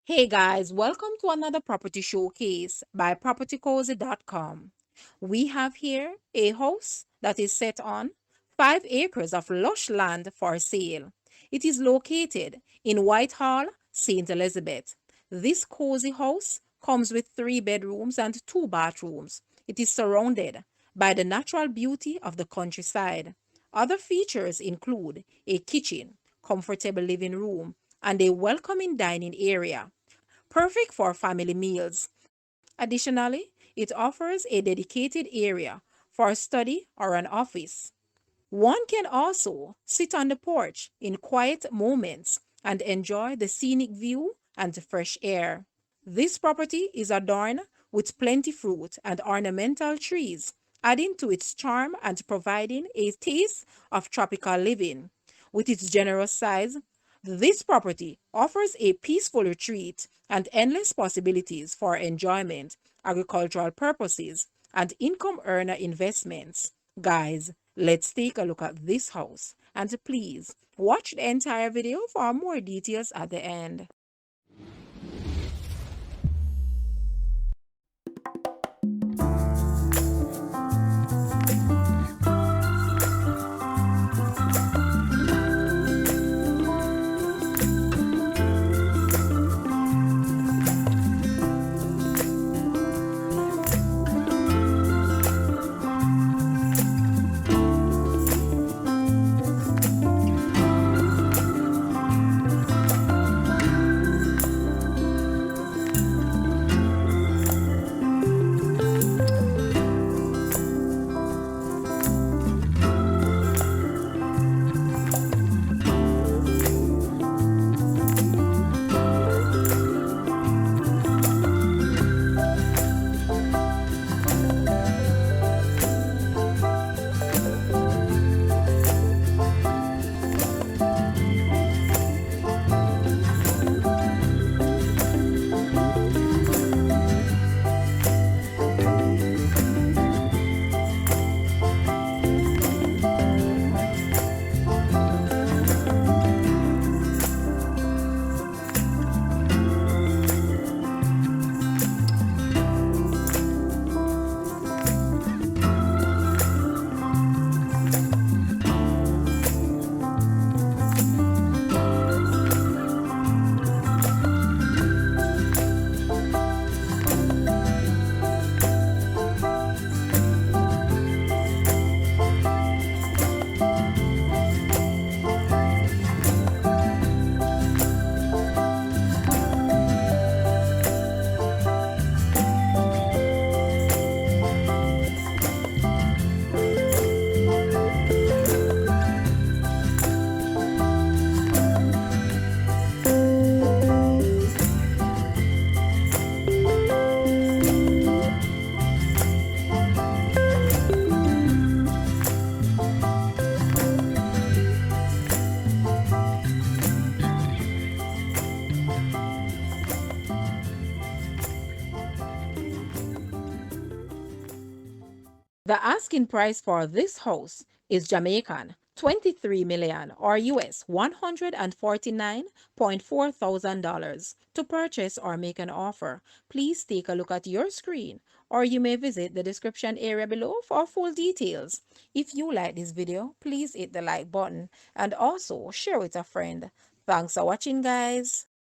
Hey guys, welcome to another property showcase by propertycozy.com. We have here a house that is set on 5 acres of lush land for sale. It is located in Whitehall, St. Elizabeth. This cozy house comes with 3 bedrooms and 2 bathrooms. It is surrounded by the natural beauty of the countryside. Other features include a kitchen, comfortable living room, and a welcoming dining area, perfect for family meals. Additionally, it offers a dedicated area for study or an office. One can also sit on the porch in quiet moments and enjoy the scenic view and fresh air. This property is adorned with plenty fruit and ornamental trees, adding to its charm and providing a taste of tropical living. With its generous size, this property offers a peaceful retreat and endless possibilities for enjoyment, agricultural purposes, and income earner investments. Guys, let's take a look at this house. And please watch the entire video for more details at the end. The asking price for this house is Jamaican 23 million or US $149.4 thousand. To purchase or make an offer, please take a look at your screen or you may visit the description area below for full details. If you like this video, please hit the like button and also share with a friend. Thanks for watching, guys.